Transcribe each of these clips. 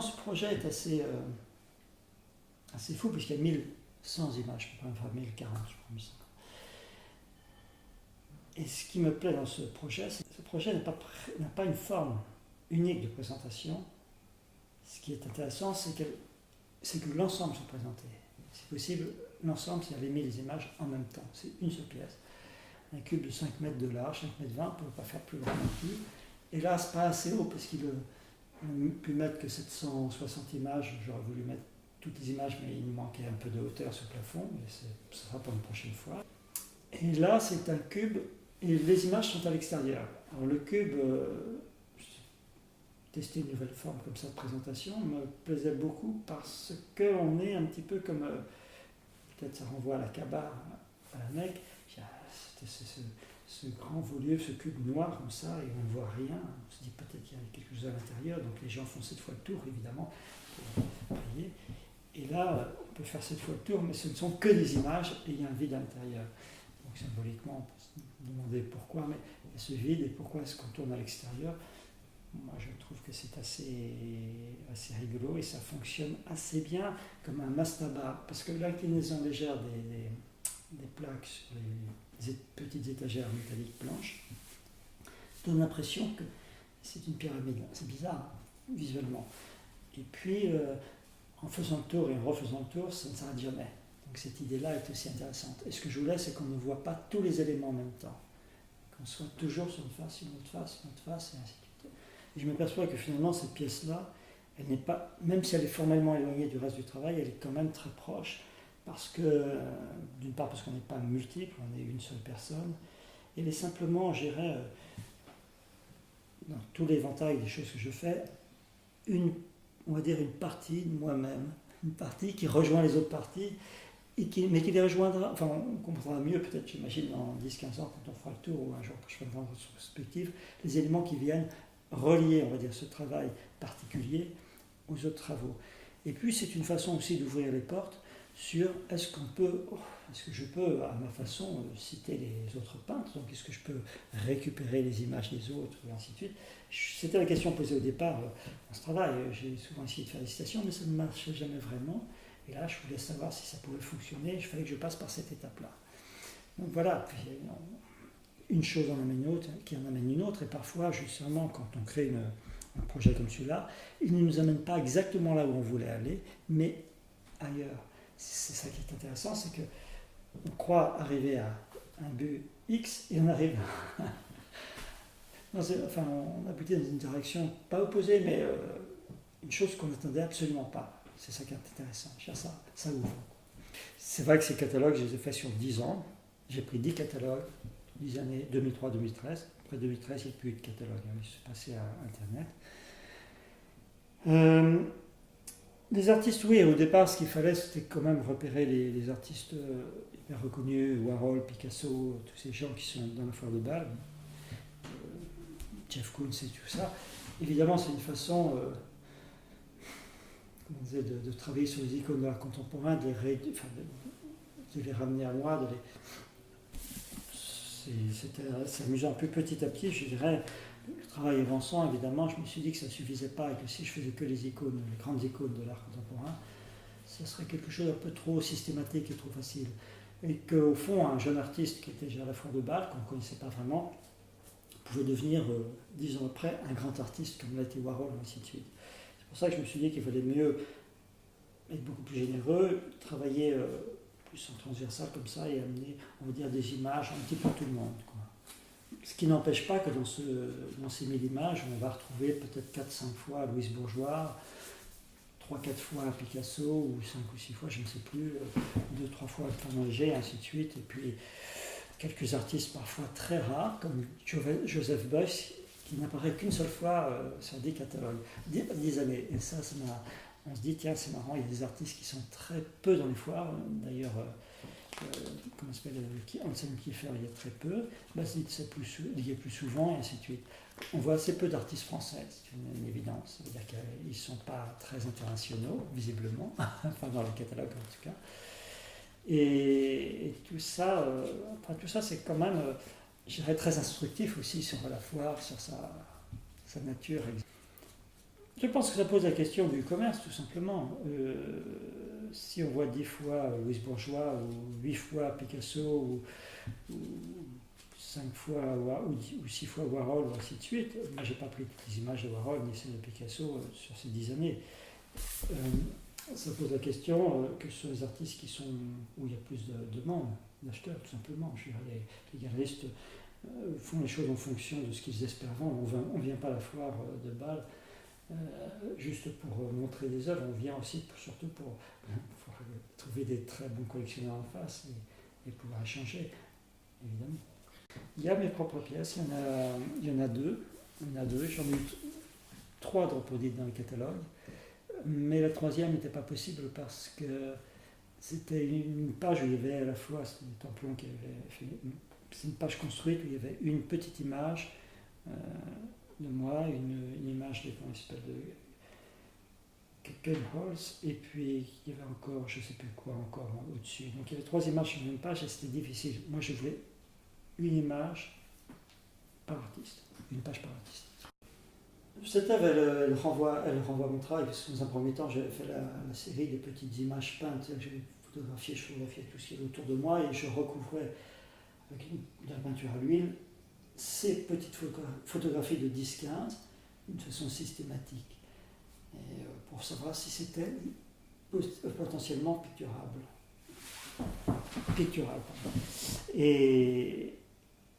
Ce projet est assez fou puisqu'il y a 1100 images, je peux pas faire 1040, je crois. 1100. Et ce qui me plaît dans ce projet, c'est que ce projet n'a pas une forme unique de présentation. Ce qui est intéressant, c'est que l'ensemble sont présentés. Si possible, l'ensemble, c'est avait mis les images en même temps. C'est une seule pièce. Un cube de 5 mètres de large, 5 mètres 20, on ne peut pas faire plus grand non plus. Et là, c'est pas assez haut parce qu'il n'a pu mettre que 760 images. J'aurais voulu mettre toutes les images, mais il nous manquait un peu de hauteur sur le plafond. Mais ce sera pour une prochaine fois. Et là, c'est un cube et les images sont à l'extérieur. Alors le cube, tester une nouvelle forme comme ça de présentation me plaisait beaucoup parce qu'on est un petit peu comme, peut-être ça renvoie à la Kaaba, à la Mecque, c'était ce grand volume, ce cube noir comme ça, et on ne voit rien. On se dit peut-être qu'il y a quelque chose à l'intérieur, donc les gens font cette fois le tour évidemment pour prier. Et là, on peut faire cette fois le tour, mais ce ne sont que des images et il y a un vide à l'intérieur. Donc symboliquement, on peut se demander pourquoi, mais il y a ce vide et pourquoi est-ce qu'on tourne à l'extérieur. Moi, je trouve que c'est assez rigolo et ça fonctionne assez bien comme un mastaba, parce que l'inclinaison légère des plaques sur les petites étagères métalliques blanches donne l'impression que c'est une pyramide. C'est bizarre, visuellement. Et puis, en faisant le tour et en refaisant le tour, ça ne s'arrête jamais. Donc cette idée-là est aussi intéressante. Et ce que je voulais, c'est qu'on ne voit pas tous les éléments en même temps. Qu'on soit toujours sur une face, une autre face, une autre face, et ainsi de suite. Et je m'aperçois que finalement, cette pièce-là, elle n'est pas, même si elle est formellement éloignée du reste du travail, elle est quand même très proche. Parce que, d'une part, parce qu'on n'est pas multiple, on est une seule personne. Et elle est simplement, je dirais, dans tout l'éventail des choses que je fais, on va dire une partie de moi-même. Une partie qui rejoint les autres parties, mais qui les rejoindra, enfin on comprendra mieux peut-être, j'imagine, dans 10-15 ans, quand on fera le tour, ou un jour que je ferai une rétrospective, les éléments qui viennent relier, on va dire, ce travail particulier aux autres travaux. Et puis c'est une façon aussi d'ouvrir les portes sur est-ce que je peux, à ma façon, citer les autres peintres, donc est-ce que je peux récupérer les images des autres, et ainsi de suite. C'était la question posée au départ dans ce travail. J'ai souvent essayé de faire des citations, mais ça ne marchait jamais vraiment. Et là, je voulais savoir si ça pouvait fonctionner. Il fallait que je passe par cette étape-là. Donc voilà, puis, une chose en amène une autre, qui en amène une autre. Et parfois, justement, quand on crée un projet comme celui-là, il ne nous amène pas exactement là où on voulait aller, mais ailleurs. C'est ça qui est intéressant, c'est qu'on croit arriver à un but X et on arrive on aboutit dans une direction pas opposée, mais une chose qu'on n'attendait absolument pas. C'est ça qui est intéressant. Ça ouvre. C'est vrai que ces catalogues, je les ai faits sur 10 ans. J'ai pris 10 catalogues, 10 années, 2003-2013. Après 2013, il n'y a plus de catalogue. Je suis passé à Internet. Les artistes, oui, au départ, ce qu'il fallait, c'était quand même repérer les artistes hyper reconnus, Warhol, Picasso, tous ces gens qui sont dans la foire de Bâle. Jeff Koons et tout ça. Évidemment, c'est une façon de travailler sur les icônes de l'art contemporain, de les ramener à moi. C'est amusant. Plus petit à petit, je dirais, le travail avançant, évidemment, je me suis dit que ça ne suffisait pas et que si je faisais que les icônes, les grandes icônes de l'art contemporain, ça serait quelque chose un peu trop systématique et trop facile. Et qu'au fond, un jeune artiste qui était déjà à la foire de Bâle, qu'on ne connaissait pas vraiment, pouvait devenir, 10 ans après, un grand artiste comme l'a été Warhol, et ainsi de suite. C'est pour ça que je me suis dit qu'il fallait mieux être beaucoup plus généreux, travailler plus en transversal comme ça et amener, on va dire, des images un petit peu tout le monde, quoi. Ce qui n'empêche pas que dans ces 1000 images, on va retrouver peut-être 4-5 fois Louise Bourgeois, 3-4 fois Picasso, ou 5 ou 6 fois, je ne sais plus, 2-3 fois Fernand Léger, et ainsi de suite. Et puis quelques artistes parfois très rares, comme Joseph Beuys, qui n'apparaît qu'une seule fois sur 10 catalogues, 10 années. Et ça on se dit, tiens, c'est marrant, il y a des artistes qui sont très peu dans les foires. D'ailleurs, comment s'appelle, Anselm Kiefer, il y a très peu. Baslitz, il y a plus souvent, et ainsi de suite. On voit assez peu d'artistes français, c'est une évidence. C'est-à-dire qu'ils ne sont pas très internationaux, visiblement, enfin dans le catalogue en tout cas. Et tout ça, c'est quand même, je dirais, très instructif aussi sur la foire, sur sa nature. Je pense que ça pose la question du commerce, tout simplement. Si on voit 10 fois Louis Bourgeois, ou 8 fois Picasso, ou 5 fois, ou 6 fois Warhol, ou ainsi de suite, moi j'ai pas pris toutes les images de Warhol ni celles de Picasso sur ces 10 années. Ça pose la question que ce sont les artistes où il y a plus de demandes, d'acheteurs, tout simplement. Je veux dire, les galeristes font les choses en fonction de ce qu'ils espèrent vendre. On ne vient pas à la foire de Bâle juste pour montrer des œuvres, on vient aussi surtout pour trouver des très bons collectionneurs en face et pouvoir échanger, évidemment. Il y a mes propres pièces, il y en a deux. J'en ai eu 3 de reproduites dans le catalogue, mais la troisième n'était pas possible parce que c'était une page où il y avait à la fois, c'était Templon qui avait fait, c'est une page construite où il y avait une petite image de moi, une image de, comment il s'appelle, de Kelholz, et puis il y avait encore, je ne sais plus quoi encore au-dessus. Donc il y avait 3 images sur une page et c'était difficile. Moi je voulais une image par artiste, une page par artiste. Cette œuvre, elle renvoie mon travail, parce que dans un premier temps, j'avais fait la série des petites images peintes, j'ai photographié tout ce qui est autour de moi, et je recouvrais avec de la peinture à l'huile ces petites photographies de 10-15 d'une façon systématique, et pour savoir si c'était potentiellement picturable. Et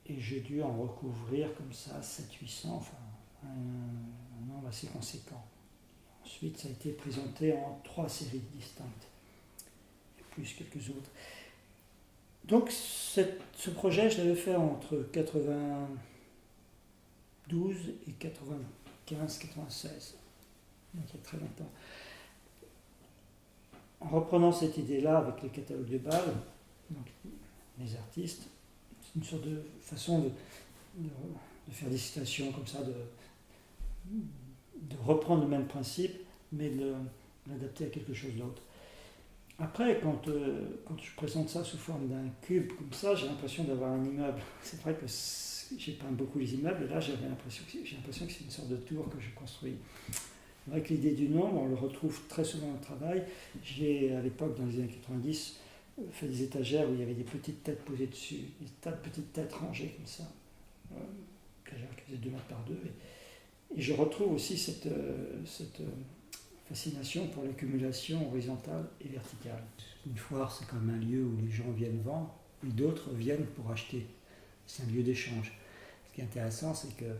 j'ai dû en recouvrir comme ça 700-800, enfin un nombre assez conséquent. Ensuite, ça a été présenté en 3 séries distinctes, et plus quelques autres. Donc ce projet, je l'avais fait entre 92 et 95-96, donc il y a très longtemps. En reprenant cette idée-là avec les catalogues de Bâle, donc les artistes, c'est une sorte de façon de faire des citations comme ça, de reprendre le même principe, mais de l'adapter à quelque chose d'autre. Après, quand je présente ça sous forme d'un cube comme ça, j'ai l'impression d'avoir un immeuble. C'est vrai que j'ai peint beaucoup les immeubles, et là j'ai l'impression que c'est une sorte de tour que je construis. C'est vrai que l'idée du nombre, on le retrouve très souvent au travail. J'ai, à l'époque, dans les années 90, fait des étagères où il y avait des petites têtes posées dessus, des tas de petites têtes rangées comme ça, étagères qui faisaient 2 mètres par 2. Et je retrouve aussi cette fascination pour l'accumulation horizontale et verticale. Une foire, c'est quand même un lieu où les gens viennent vendre, et d'autres viennent pour acheter. C'est un lieu d'échange. Ce qui est intéressant, c'est que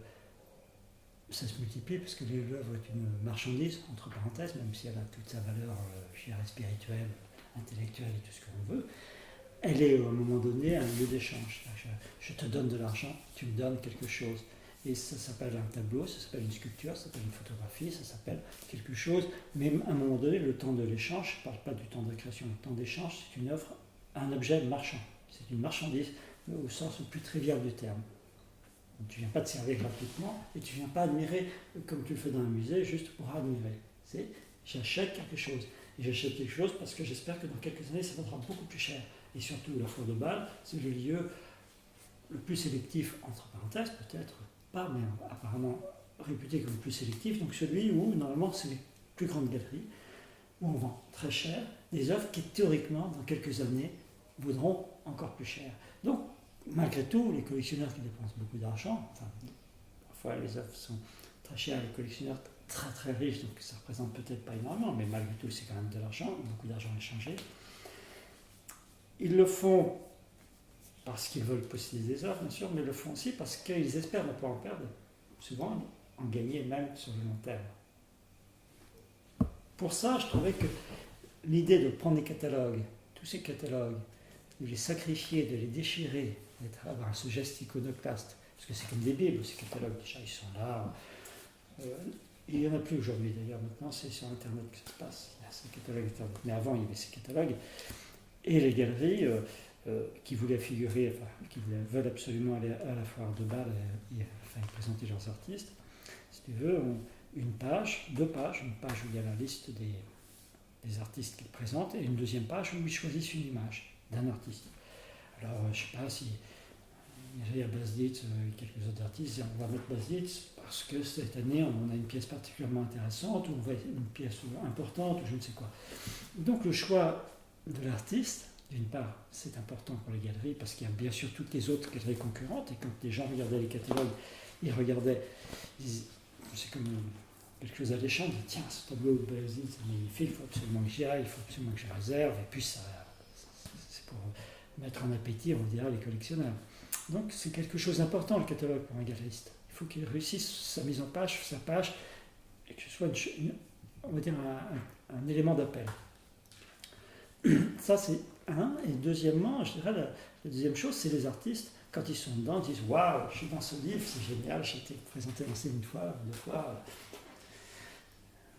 ça se multiplie, parce que l'œuvre est une marchandise, entre parenthèses, même si elle a toute sa valeur spirituelle, intellectuelle et tout ce que l'on veut. Elle est, à un moment donné, un lieu d'échange. Je te donne de l'argent, tu me donnes quelque chose. Et ça s'appelle un tableau, ça s'appelle une sculpture, ça s'appelle une photographie, ça s'appelle quelque chose. Mais à un moment donné, le temps de l'échange, je ne parle pas du temps de création, le temps d'échange, c'est une œuvre, un objet marchand. C'est une marchandise au sens le plus trivial du terme. Donc, tu ne viens pas te servir gratuitement et tu ne viens pas admirer comme tu le fais dans un musée, juste pour admirer. J'achète quelque chose. Et j'achète quelque chose parce que j'espère que dans quelques années, ça vaudra beaucoup plus cher. Et surtout, la foire de Bâle, c'est le lieu le plus sélectif, entre parenthèses, peut-être pas, mais apparemment réputé comme le plus sélectif, donc celui où, normalement, c'est les plus grandes galeries, où on vend très cher des œuvres qui, théoriquement, dans quelques années, vaudront encore plus cher. Donc, malgré tout, les collectionneurs qui dépensent beaucoup d'argent, enfin, parfois les œuvres sont très chères, les collectionneurs très très riches, donc ça représente peut-être pas énormément, mais malgré tout, c'est quand même de l'argent, beaucoup d'argent échangé. Ils le font parce qu'ils veulent posséder des œuvres, bien sûr, mais ils le font aussi parce qu'ils espèrent ne pas en perdre, souvent en gagner même sur le long terme. Pour ça, je trouvais que l'idée de prendre des catalogues, tous ces catalogues, de les sacrifier, de les déchirer, d'avoir ce geste iconoclaste, parce que c'est comme des bibles, ces catalogues, déjà ils sont là. Il n'y en a plus aujourd'hui d'ailleurs, maintenant c'est sur Internet que ça se passe, il y a ces catalogues Internet, mais avant il y avait ces catalogues, et les galeries qui voulaient figurer, enfin, qui veulent absolument aller à la foire de Bâle et présenter leurs artistes, si tu veux, ont une page, 2 pages, une page où il y a la liste des artistes qu'ils présentent, et une deuxième page où ils choisissent une image d'un artiste. Alors, je ne sais pas si il y a Bas Dietz et quelques autres artistes, et on va mettre Bas Dietz parce que cette année on a une pièce particulièrement intéressante, ou on va une pièce importante, ou je ne sais quoi. Donc le choix de l'artiste, d'une part, c'est important pour les galeries parce qu'il y a bien sûr toutes les autres galeries concurrentes, et quand les gens regardaient les catalogues, ils regardaient, c'est comme quelque chose alléchant, ils disaient tiens, ce tableau de Bas Dietz c'est magnifique, il faut absolument que j'y aille, il faut absolument que je réserve, et puis ça, c'est pour mettre en appétit, on dirait, les collectionneurs. Donc c'est quelque chose d'important le catalogue pour un galeriste. Il faut qu'il réussisse sa mise en page, sa page, et que ce soit on va dire un élément d'appel. Ça c'est un. Et deuxièmement, je dirais la deuxième chose, c'est les artistes. Quand ils sont dedans, ils disent waouh, je suis dans ce livre, c'est génial, j'ai été présenté dans ce une fois, deux fois.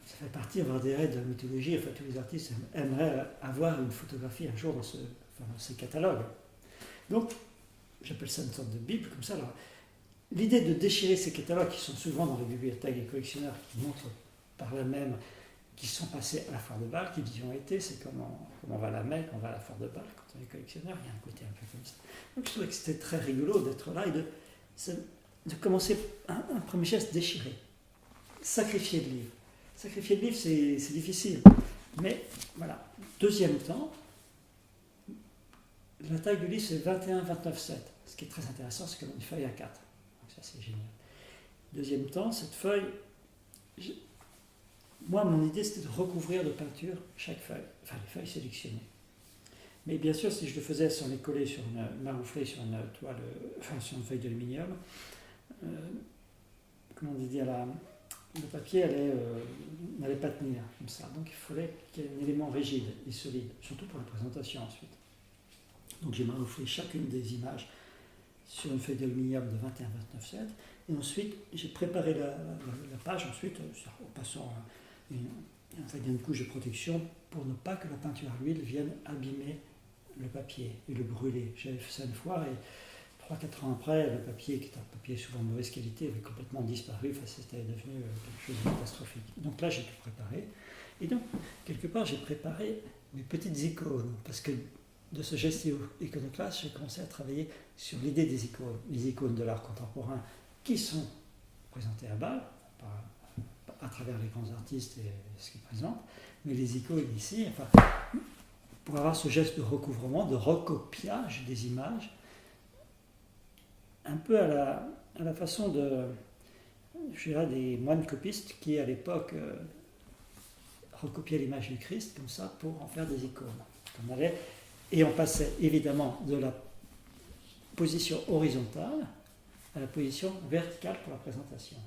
Ça fait partie, on dirait, de la mythologie. Enfin, tous les artistes aimeraient avoir une photographie un jour dans ces catalogues. Donc, j'appelle ça une sorte de Bible, comme ça. Alors, l'idée de déchirer ces catalogues qui sont souvent dans les bibliothèques et collectionneurs, qui montrent par là même qui sont passés à la foire de Bâle, qui y ont été, c'est comment on va à la Mecque, on va à la foire de Bâle, quand on est collectionneur, il y a un côté un peu comme ça. Donc je trouvais que c'était très rigolo d'être là et de commencer un premier geste déchiré. Sacrifier le livre. Sacrifier le livre, c'est difficile. Mais voilà. Deuxième temps, la taille du livre, c'est 21-29-7. Ce qui est très intéressant, c'est qu'on a une feuille à 4. Donc ça, c'est génial. Deuxième temps, cette feuille, moi, mon idée, c'était de recouvrir de peinture chaque feuille, enfin les feuilles sélectionnées. Mais bien sûr, si je le faisais sans les coller sur une marouflée, sur une toile, enfin sur une feuille d'aluminium, comment on dit, le papier n'allait pas tenir comme ça. Donc il fallait qu'il y ait un élément rigide et solide, surtout pour la présentation ensuite. Donc j'ai marouflé chacune des images sur une feuille d'aluminium de 21-29-7, et ensuite j'ai préparé la page, ensuite en passant une couche de protection pour ne pas que la peinture à l'huile vienne abîmer le papier et le brûler. J'avais fait ça une fois et 3-4 ans après, le papier, qui est un papier souvent de mauvaise qualité, avait complètement disparu, enfin, c'était devenu quelque chose de catastrophique. Donc là, j'ai tout préparé. Et donc, quelque part, j'ai préparé mes petites icônes, parce que de ce geste iconoclaste, j'ai commencé à travailler sur l'idée des icônes, les icônes de l'art contemporain qui sont présentées à Bâle, à travers les grands artistes et ce qu'ils présentent, mais les icônes ici, enfin, pour avoir ce geste de recouvrement, de recopiage des images, un peu à la façon je dirais, des moines copistes qui, à l'époque, recopiaient l'image du Christ comme ça pour en faire des icônes. Et on passait évidemment de la position horizontale à la position verticale pour la présentation.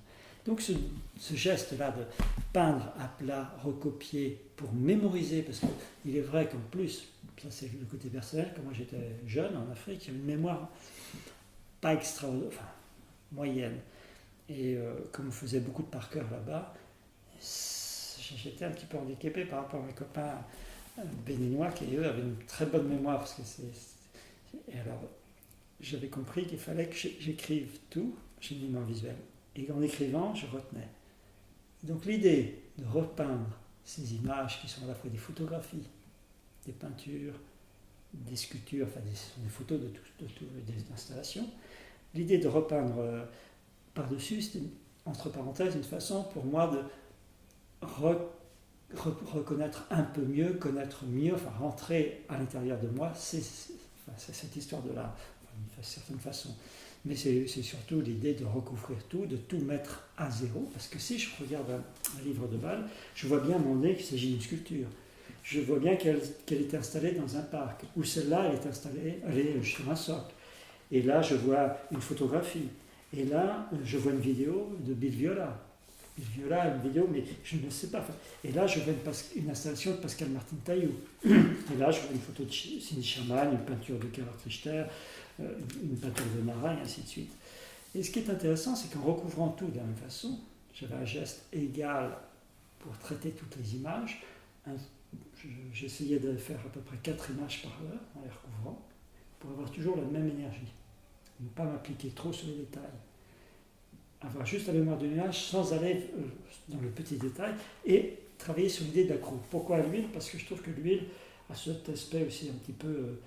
Donc ce geste-là de peindre à plat, recopier pour mémoriser, parce qu'il est vrai qu'en plus, ça c'est le côté personnel, quand moi j'étais jeune en Afrique, j'avais une mémoire pas moyenne. Et comme on faisait beaucoup de par cœur là-bas, j'étais un petit peu handicapé par rapport à mes copains béninois qui, eux, avaient une très bonne mémoire. Parce que et alors, j'avais compris qu'il fallait que j'écrive tout, j'ai une mémoire visuelle. Et en écrivant, je retenais. Donc l'idée de repeindre ces images qui sont à la fois des photographies, des peintures, des sculptures, enfin des photos des installations, l'idée de repeindre par-dessus, c'était entre parenthèses une façon pour moi de reconnaître un peu mieux, connaître mieux, enfin rentrer à l'intérieur de moi, c'est cette histoire de l'art, d'une certaine façon. Mais c'est surtout l'idée de recouvrir tout, de tout mettre à zéro, parce que si je regarde un livre de Bâle, je vois bien mon nez qu'il s'agit d'une sculpture. Je vois bien qu'elle est installée dans un parc, ou celle-là, elle est sur un socle. Et là, je vois une photographie. Et là, je vois une vidéo de Bill Viola. Bill Viola, une vidéo, mais je ne sais pas. Et là, je vois une installation de Pascal Martin Taillou. Et là, je vois une photo de Cindy Sherman, une peinture de Gerhard Richter, une peinture de Marat, et ainsi de suite. Et ce qui est intéressant, c'est qu'en recouvrant tout de la même façon, j'avais un geste égal pour traiter toutes les images. J'essayais de faire à peu près 4 images par heure en les recouvrant, pour avoir toujours la même énergie. Ne pas m'appliquer trop sur les détails. Avoir juste la mémoire d'une image sans aller dans le petit détail et travailler sur l'idée d'accro. Pourquoi l'huile ? Parce que je trouve que l'huile a cet aspect aussi un petit peu,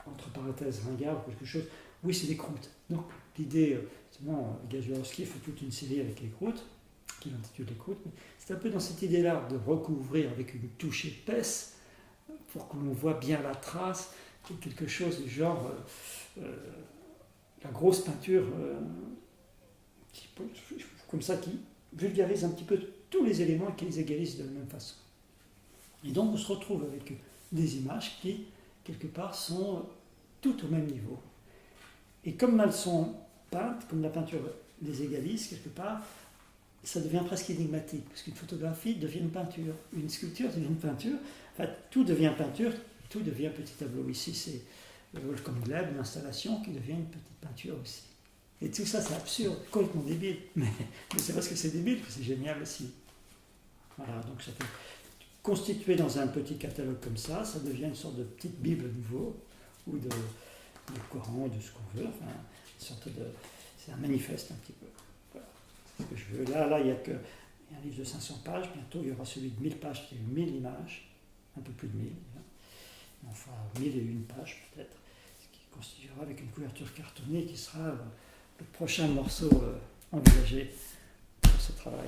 entre parenthèses, ringard ou quelque chose. Oui, c'est des croûtes. Donc l'idée, justement, Gajurovski fait toute une série avec les croûtes, qu'il intitule les croûtes. C'est un peu dans cette idée-là de recouvrir avec une touche épaisse pour que l'on voit bien la trace, quelque chose du genre la grosse peinture comme ça qui vulgarise un petit peu tous les éléments et qui les égalise de la même façon. Et donc on se retrouve avec des images qui, quelque part, sont toutes au même niveau. Et comme elles sont peintes, comme la peinture les égalise, quelque part, ça devient presque énigmatique, parce qu'une photographie devient une peinture, une sculpture devient une peinture, enfin tout devient peinture, tout devient petit tableau. Ici c'est le Wolfgang Gleb, une installation qui devient une petite peinture aussi. Et tout ça c'est absurde, complètement débile, mais c'est parce que c'est débile que c'est génial aussi. Voilà, donc ça fait constitué dans un petit catalogue comme ça devient une sorte de petite Bible à nouveau, ou de Coran, de ce qu'on veut, enfin, une sorte de... c'est un manifeste un petit peu. Voilà, c'est ce que je veux. Là, il y a un livre de 500 pages, bientôt il y aura celui de 1000 pages qui est 1000 images, un peu plus de 1000, enfin 1001 pages peut-être, ce qui constituera avec une couverture cartonnée qui sera le prochain morceau envisagé pour ce travail.